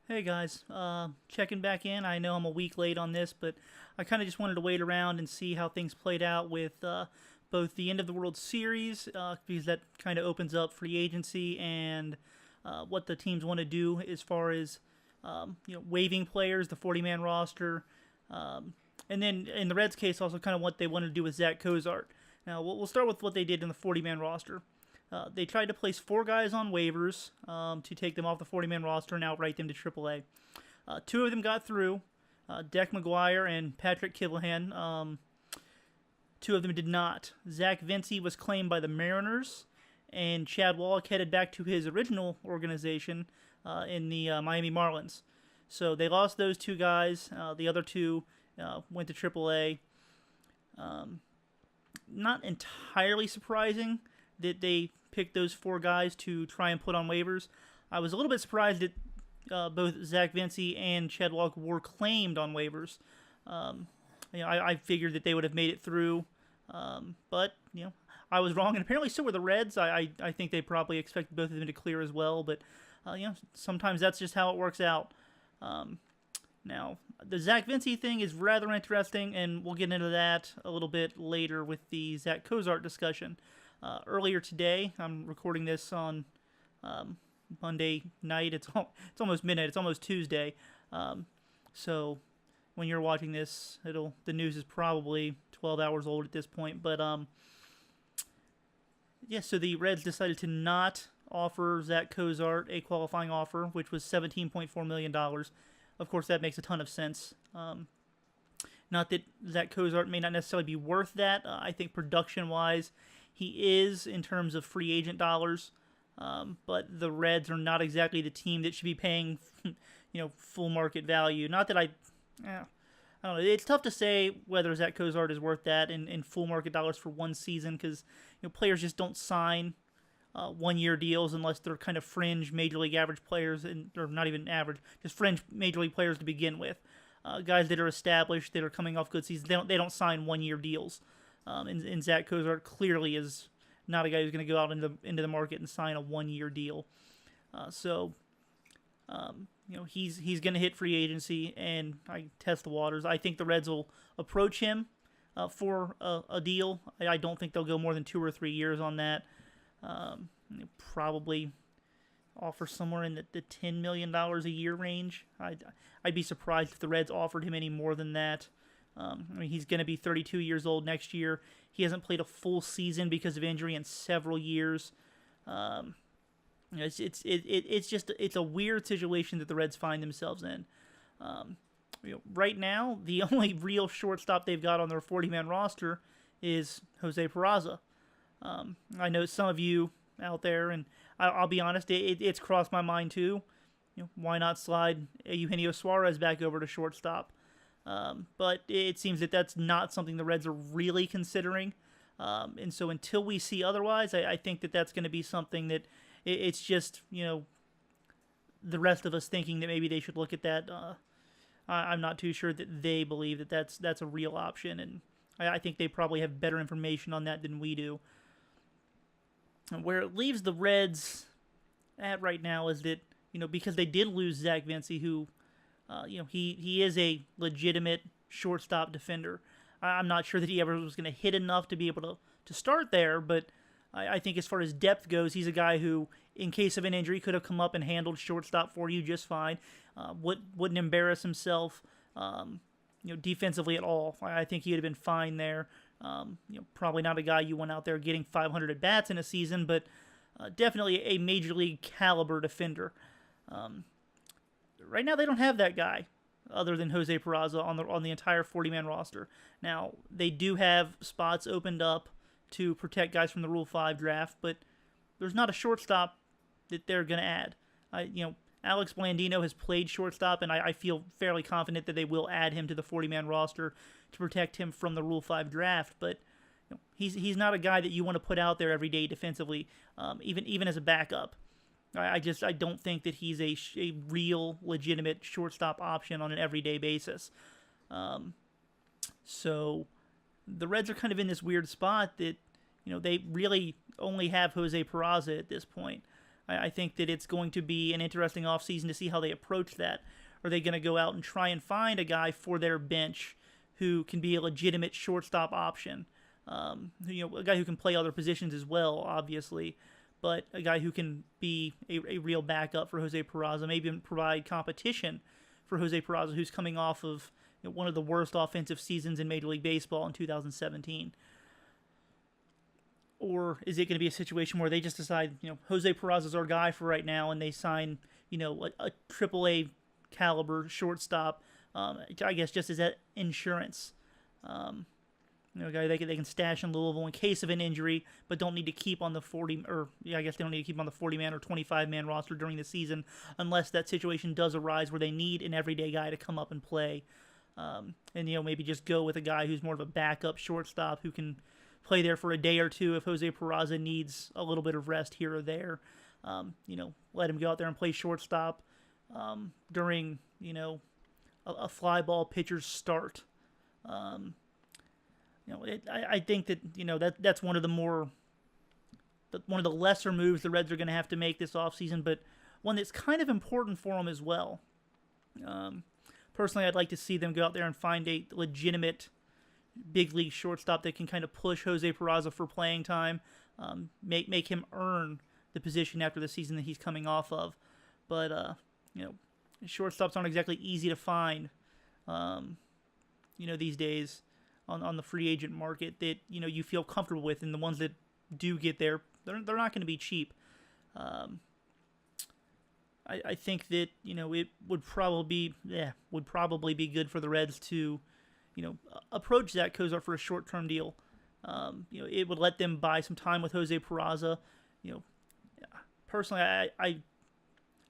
Hey guys, checking back in. I know I'm a week late on this, but I kind of just wanted to wait around and see how things played out with both the end of the World Series, because that kind of opens up free agency and what the teams want to do as far as waiving players, the 40-man roster, and then in the Reds' case, also kind of what they wanted to do with Zach Cozart. Now we'll start with what they did in the 40-man roster. They tried to place four guys on waivers to take them off the 40-man roster and outright them to AAA. Two of them got through, Deck McGuire and Patrick Killahan. Two of them did not. Zach Vinci was claimed by the Mariners, and Chad Wallach headed back to his original organization in the Miami Marlins. So they lost those two guys. The other two went to AAA. Not entirely surprising that they picked those four guys to try and put on waivers. I was a little bit surprised that both Zach Vinci and Chad Wallach were claimed on waivers. I figured that they would have made it through, but I was wrong, and apparently so were the Reds. I think they probably expected both of them to clear as well, but sometimes that's just how it works out. Now, the Zach Vinci thing is rather interesting, and we'll get into that a little bit later with the Zach Cozart discussion. Earlier today, I'm recording this on Monday night. It's almost midnight. It's almost Tuesday. So when you're watching this, the news is probably 12 hours old at this point. But so the Reds decided to not offer Zach Cozart a qualifying offer, which was $17.4 million. Of course, that makes a ton of sense. Not that Zach Cozart may not necessarily be worth that. I think production-wise, he is in terms of free agent dollars, but the Reds are not exactly the team that should be paying, full market value. Not that I don't know. It's tough to say whether Zach Cozart is worth that in full market dollars for one season because players just don't sign 1-year deals unless they're kind of fringe major league average players, or not even average, just fringe major league players to begin with. Guys that are established, that are coming off good seasons, they don't sign 1-year deals. And Zach Cozart clearly is not a guy who's going to go out into the market and sign a 1-year deal. He's going to hit free agency, and I test the waters. I think the Reds will approach him for a deal. I don't think they'll go more than 2 or 3 years on that. Probably offer somewhere in the $10 million a year range. I'd be surprised if the Reds offered him any more than that. He's going to be 32 years old next year. He hasn't played a full season because of injury in several years. It's a weird situation that the Reds find themselves in. Right now, the only real shortstop they've got on their 40-man roster is Jose Peraza. I know some of you out there, and I'll be honest, it's crossed my mind too. Why not slide Eugenio Suarez back over to shortstop? But it seems that that's not something the Reds are really considering. And so until we see otherwise, I think that that's going to be something that it's just, the rest of us thinking that maybe they should look at that. I'm not too sure that they believe that that's a real option. And I think they probably have better information on that than we do. And where it leaves the Reds at right now is that, because they did lose Zach Vinci, who he is a legitimate shortstop defender. I'm not sure that he ever was going to hit enough to be able to start there, but I think as far as depth goes, he's a guy who, in case of an injury, could have come up and handled shortstop for you just fine. Wouldn't embarrass himself, defensively at all. I think he would have been fine there. Probably not a guy you want out there getting 500 at bats in a season, but definitely a major league caliber defender. Right now, they don't have that guy other than Jose Peraza on the entire 40-man roster. Now, they do have spots opened up to protect guys from the Rule 5 draft, but there's not a shortstop that they're going to add. Alex Blandino has played shortstop, and I feel fairly confident that they will add him to the 40-man roster to protect him from the Rule 5 draft, but he's not a guy that you want to put out there every day defensively, even as a backup. I don't think that he's a real, legitimate shortstop option on an everyday basis. So the Reds are kind of in this weird spot that, they really only have Jose Peraza at this point. I think that it's going to be an interesting offseason to see how they approach that. Are they going to go out and try and find a guy for their bench who can be a legitimate shortstop option? A guy who can play other positions as well, obviously, but a guy who can be a real backup for Jose Peraza, maybe even provide competition for Jose Peraza, who's coming off of one of the worst offensive seasons in Major League Baseball in 2017. Or is it going to be a situation where they just decide, Jose Peraza's our guy for right now, and they sign, a AAA caliber shortstop, I guess just as that insurance. A guy they can stash in Louisville in case of an injury, but don't need to keep on the 40, I guess they don't need to keep on the 40-man or 25-man roster during the season unless that situation does arise where they need an everyday guy to come up and play. And maybe just go with a guy who's more of a backup shortstop who can play there for a day or two if Jose Peraza needs a little bit of rest here or there. Let him go out there and play shortstop during, a fly ball pitcher's start. I think that that's one of the lesser moves the Reds are going to have to make this offseason, but one that's kind of important for them as well. Personally, I'd like to see them go out there and find a legitimate big league shortstop that can kind of push Jose Peraza for playing time, make him earn the position after the season that he's coming off of. But shortstops aren't exactly easy to find, these days on the free agent market that you feel comfortable with, and the ones that do get there, they're not going to be cheap. I think that it would probably be good for the Reds to approach Zach Cozart for a short-term deal. It would let them buy some time with Jose Peraza. Personally, I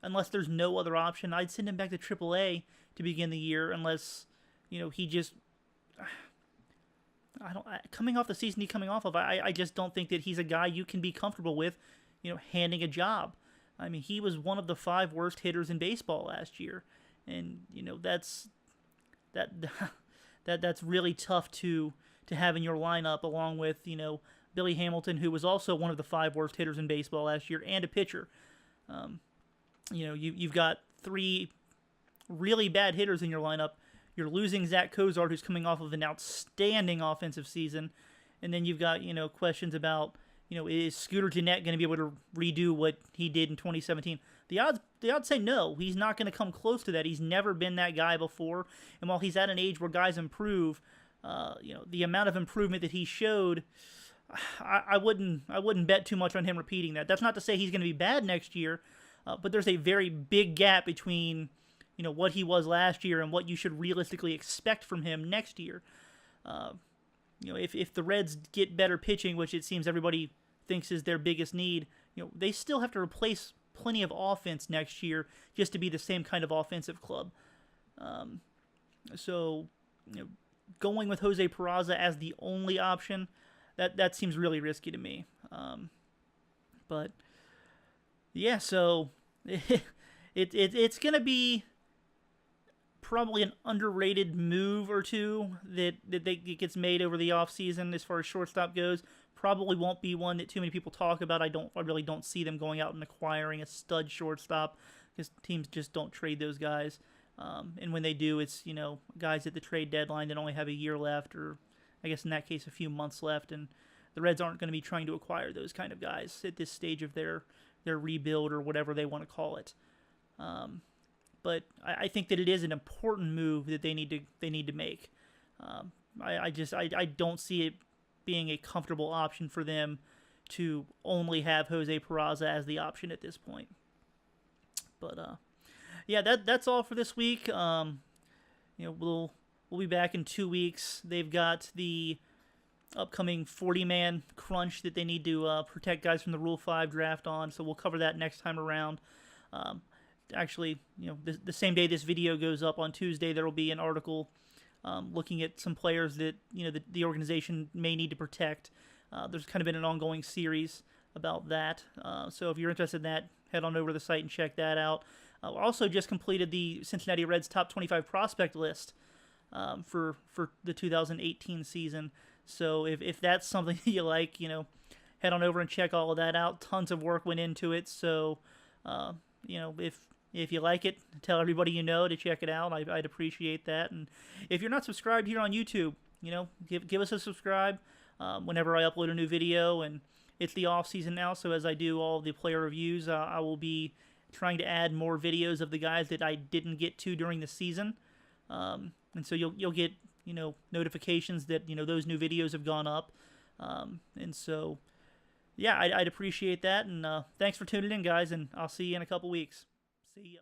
unless there's no other option, I'd send him back to AAA to begin the year unless he just coming off the season he's coming off of, I just don't think that he's a guy you can be comfortable with, handing a job. I mean, he was one of the 5 worst hitters in baseball last year, and that's really tough to have in your lineup, along with Billy Hamilton, who was also one of the 5 worst hitters in baseball last year, and a pitcher. You've got 3 really bad hitters in your lineup. You're losing Zach Cozart, who's coming off of an outstanding offensive season, and then you've got questions about is Scooter Gennett going to be able to redo what he did in 2017? The odds say no. He's not going to come close to that. He's never been that guy before, and while he's at an age where guys improve, the amount of improvement that he showed, I wouldn't bet too much on him repeating that. That's not to say he's going to be bad next year, but there's a very big gap between what he was last year and what you should realistically expect from him next year. If the Reds get better pitching, which it seems everybody thinks is their biggest need, they still have to replace plenty of offense next year just to be the same kind of offensive club. So going with Jose Peraza as the only option, that seems really risky to me. But yeah, so it's going to be probably an underrated move or two that gets made over the offseason as far as shortstop goes. Probably won't be one that too many people talk about. I really don't see them going out and acquiring a stud shortstop because teams just don't trade those guys. And when they do, it's guys at the trade deadline that only have a year left, or I guess in that case a few months left. And the Reds aren't going to be trying to acquire those kind of guys at this stage of their rebuild or whatever they want to call it. But I think that it is an important move that they need to make. I don't see it being a comfortable option for them to only have Jose Peraza as the option at this point. But yeah, that's all for this week. We'll be back in 2 weeks. They've got the upcoming 40-man crunch that they need to protect guys from the Rule 5 draft on, so we'll cover that next time around. Actually, the same day this video goes up on Tuesday, there will be an article looking at some players that the organization may need to protect. There's kind of been an ongoing series about that. So if you're interested in that, head on over to the site and check that out. We also just completed the Cincinnati Reds top 25 prospect list for the 2018 season. So if that's something you like, head on over and check all of that out. Tons of work went into it. So You know, if you like it, tell everybody you know to check it out. I'd appreciate that. And if you're not subscribed here on YouTube, you know, give us a subscribe whenever I upload a new video. And it's the off season now, so as I do all the player reviews, I will be trying to add more videos of the guys that I didn't get to during the season. And so you'll get, you know, notifications that, you know, those new videos have gone up. And so, yeah, I'd appreciate that. And thanks for tuning in, guys, and I'll see you in a couple weeks. See ya.